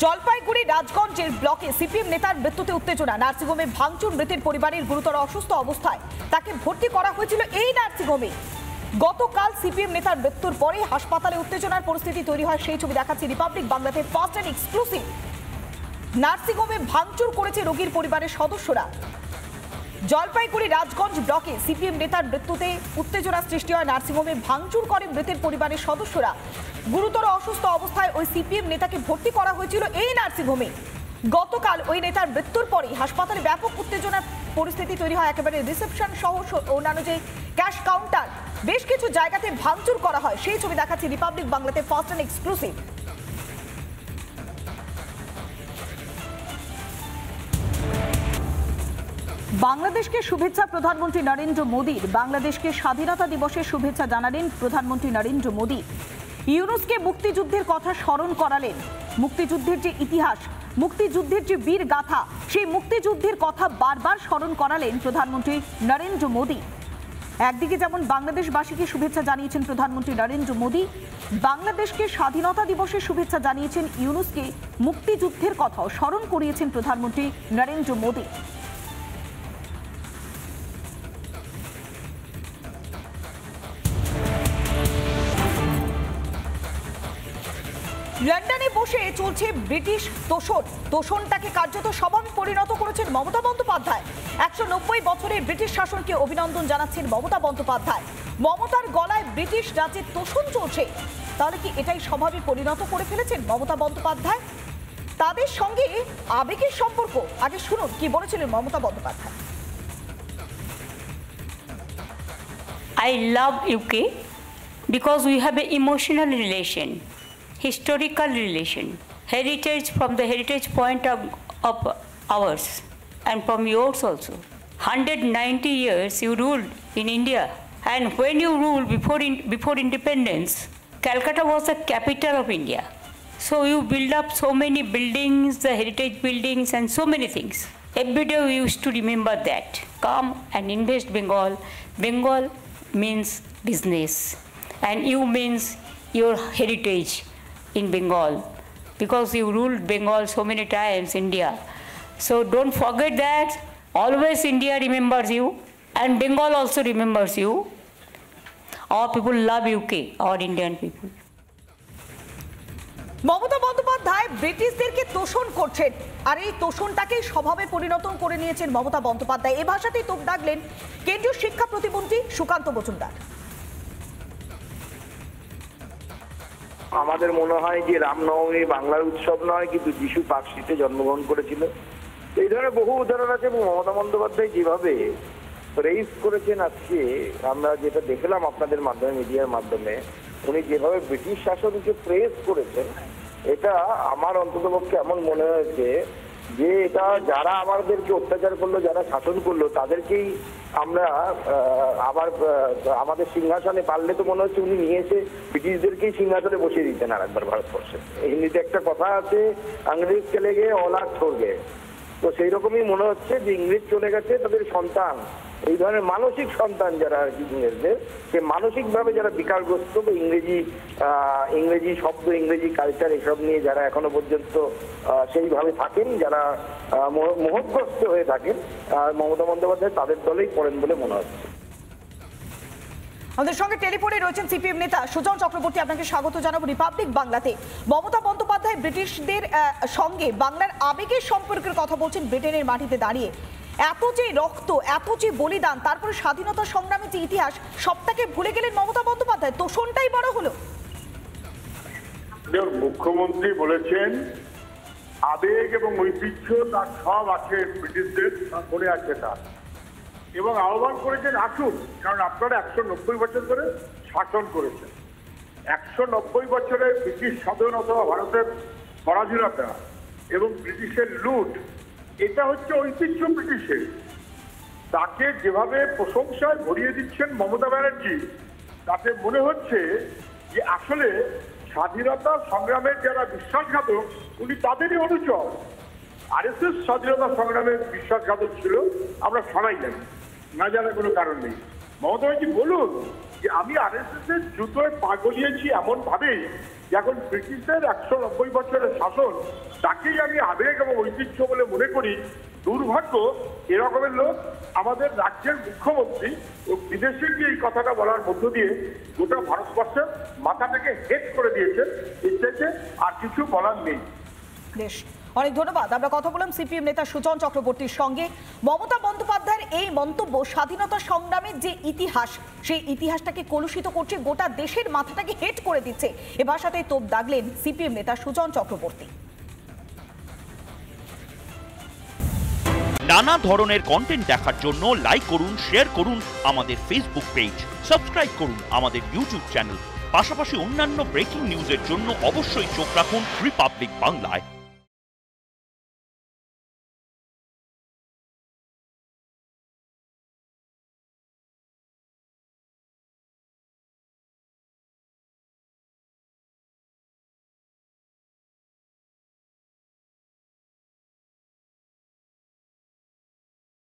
জলপাইগুড়ি রাজগঞ্জের ব্লকে সিপিএম নেতার মৃত্যুতে উত্তেজনা। নার্সিংহোমে ভাঙচুর, মৃতের পরিবারের গুরুতর অসুস্থ অবস্থায় তাকে ভর্তি করা হয়েছিল এই নার্সিংহোমে। গতকাল সিপিএম নেতার মৃত্যুর পরে হাসপাতালে উত্তেজনার পরিস্থিতি তৈরি হয়, সেই ছবি দেখাচ্ছে রিপাবলিক বাংলাতে ফার্স্ট অ্যান্ড এক্সক্লুসিভ। নার্সিংহোমে ভাঙচুর করেছে রোগীর পরিবারের সদস্যরা। জলপাইগুড়ি রাজগঞ্জ ব্লকে সিপিএম নেতার মৃত্যুতে উত্তেজনা সৃষ্টি হয়। নার্সিংহোমে ভাঙচুর করে মৃতের পরিবারের সদস্যরা। গুরুতর অসুস্থ অবস্থায় ওই সিপিএম নেতাকে ভর্তি করা হয়েছিল এই নার্সিংহোমে। গতকাল ওই নেতার মৃত্যুর পরেই হাসপাতালে ব্যাপক উত্তেজনার পরিস্থিতি তৈরি হয়। একেবারে রিসেপশন সহ অন্যান্য যে ক্যাশ কাউন্টার, বেশ কিছু জায়গাতে ভাঙচুর করা হয়, সেই ছবি দেখাচ্ছে রিপাবলিক বাংলাতে ফার্স্ট অ্যান্ড এক্সক্লুসিভ। বাংলাদেশকে শুভেচ্ছা প্রধানমন্ত্রী নরেন্দ্র মোদীর। বাংলাদেশকে স্বাধীনতা দিবসের শুভেচ্ছা জানালেন প্রধানমন্ত্রী নরেন্দ্র মোদী। ইউনুসকে মুক্তিযুদ্ধের কথা স্মরণ করালেন। মুক্তিযুদ্ধের যে ইতিহাস, মুক্তিযুদ্ধের যে বীর গাথা, সেই মুক্তিযুদ্ধের কথা বারবার স্মরণ করালেন প্রধানমন্ত্রী নরেন্দ্র মোদী। একদিকে যেমন বাংলাদেশবাসীকে শুভেচ্ছা জানিয়েছেন প্রধানমন্ত্রী নরেন্দ্র মোদী, বাংলাদেশকে স্বাধীনতা দিবসের শুভেচ্ছা জানিয়েছেন। ইউনুসকে মুক্তিযুদ্ধের কথাও স্মরণ করিয়েছেন প্রধানমন্ত্রী নরেন্দ্র মোদী। লন্ডনে বসে চলছে ব্রিটিশ তোষণ। তোষণটাকে কার্যত স্বভাবে পরিণত করেছেন মমতা বন্দ্যোপাধ্যায়। 190 বছরের ব্রিটিশ শাসনকে অভিনন্দন জানাচ্ছেন মমতা বন্দ্যোপাধ্যায়। মমতার গলায় ব্রিটিশ রাজের তোষণ চলছে, তাহলে কি এটাই স্বভাবে পরিণত করে ফেলেছেন মমতা বন্দ্যোপাধ্যায়? তাদের সঙ্গে আবেগের সম্পর্ক। আগে শুনুন কি বলেছিলেন Mamata Bandyopadhyay. I love UK because we have an emotional relation, historical relation, heritage from the heritage point of ours and from yours also. 190 years you ruled in India, and when you ruled before independence, Calcutta was the capital of India. So you build up so many buildings, the heritage buildings and so many things. Every day we used to remember that. Come and invest Bengal. Bengal means business, and you means your heritage in Bengal, because you ruled Bengal so many times, India. So don't forget that. Always India remembers you, and Bengal also remembers you. Our people love UK, our Indian people. Mamata Bandyopadhyay ব্রিটিশদেরকে তোষণ করছেন, আর এই তোষণটাকে স্বভাবে পরিণত করে নিয়েছেন মমতা বন্দ্যোপাধ্যায়। এ ভাষাতেই তোপ দাগলেন কেন্দ্রীয় শিক্ষা প্রতিমন্ত্রী সুকান্ত মজুমদার। আমাদের মনে হয় যে রামনবমী বাংলার উৎসব নয়, কিন্তু যিশু পার্সিতে জন্মগ্রহণ করেছিল। এই ধরনের বহু উদাহরণ আছে। এবং মমতা বন্দ্যোপাধ্যায় যেভাবে রেইজ করেছেন, আজকে আমরা যেটা দেখলাম আপনাদের মাধ্যমে, মিডিয়ার মাধ্যমে, উনি যেভাবে ব্রিটিশ শাসনকে প্রেস করেছেন, এটা আমার অন্ততপক্ষে এমন মনে হয়েছে যে এটা যারা আমাদেরকে অত্যাচার করলো, যারা শাসন করলো, তাদেরকেই আমরা আবার আমাদের সিংহাসনে পারলে তো মনে হচ্ছে উনি নিয়ে এসে ব্রিটিশদেরকেই সিংহাসনে বসিয়ে দিতেন আর একবার ভারতবর্ষে। হিন্দিতে একটা কথা আছে, ইংরেজ চলে গিয়ে অলাদ ছোড় গে। তো সেই রকমই মনে হচ্ছে যে ইংরেজ চলে গেছে, তাদের সন্তান, এই ধরনের মানসিক সন্তান যারা আর কি ইংরেজদের, সে মানসিকভাবে যারা বিকারগ্রস্ত, ইংরেজি শব্দ, ইংরেজি কালচার এসব নিয়ে যারা এখনো পর্যন্ত সেইভাবে থাকেন, যারা মোহগ্রস্ত হয়ে থাকেন, মমতা বন্দ্যোপাধ্যায় তাদের দলেই পড়েন বলে মনে হচ্ছে। আমাদের সঙ্গে টেলিফোনে রয়েছেন সিপিএম নেতা সুজন চক্রবর্তী। আপনাকে স্বাগত জানাবো রিপাবলিক বাংলাতে। মমতা বন্দ্যোপাধ্যায় ব্রিটিশদের সঙ্গে বাংলার আবেগের সম্পর্কের কথা বলছেন ব্রিটেনের মাটিতে দাঁড়িয়ে। এত যে রক্ত, এত যে বলিদান, তারপরে স্বাধীনতা সংগ্রামের যে ইতিহাস, সবটাকে ভুলে গেলেন মমতা বন্দ্যোপাধ্যায়। তোষণটাই বড় হলো। মুখ্যমন্ত্রী বলেছেন আবেগ এবং ঐতিহ্য তার সব আছে, ব্রিটিশদের মনে আছে তার, এবং আহ্বান করেছেন আসুন, কারণ আপনারা 190 বছর ধরে শাসন করেছেন। 190 বছরে ব্রিটিশ স্বাধীনতা, ভারতের পরাধীনতা এবং ব্রিটিশের লুট, এটা হচ্ছে ঐতিহ্য ব্রিটিশের। তাকে যেভাবে প্রশংসায় ভরিয়ে দিচ্ছেন মমতা ব্যানার্জি, তাতে মনে হচ্ছে যে আসলে স্বাধীনতা সংগ্রামের যারা বিশ্বাসঘাতক, উনি তাদেরই অনুচর। আরএসএস স্বাধীনতা সংগ্রামের বিশ্বাসঘাতক ছিল, আমরা সবাই জানি, না জানার কোনো কারণ নেই। মমতা ব্যানার্জি বলুন যে আমি আরএসএস এর জুতোয় পা গলিয়েছি এমন ভাবেই এখন ব্রিটিশদের 190 বছরের শাসন, তাকেই আমি আবেগ এবং ঐতিহ্য বলে মনে করি। দুর্ভাগ্য এরকমের লোক আমাদের রাজ্যের মুখ্যমন্ত্রী ও বিদেশে গিয়ে এই কথাটা বলার মধ্য দিয়ে গোটা ভারতবর্ষের মাথাটাকে হেট করে দিয়েছে। এর চাইতে আর কিছু বলার নেই। বেশ, অনেক ধন্যবাদ। আমরা কথা বললাম সিপিএম নেতা সুজন চক্রবর্তীর সঙ্গে। মমতা বন্দ্যোপাধ্যায়ের এই মন্তব্য স্বাধীনতা সংগ্রামের যে ইতিহাস, সেই ইতিহাসটাকে কলুষিত করছে, গোটা দেশের মাথাটাকে হেট করে দিচ্ছে। এ ভাষাতেই তোপ দাগলেন সিপিএম নেতা সুজন চক্রবর্তী। নানা ধরনের কন্টেন্ট দেখার জন্য লাইক করুন, শেয়ার করুন আমাদের ফেসবুক পেজ, সাবস্ক্রাইব করুন আমাদের ইউটিউব চ্যানেল। পাশাপাশি অন্যান্য ব্রেকিং নিউজের জন্য অবশ্যই চোখ রাখুন রিপাবলিক বাংলায়।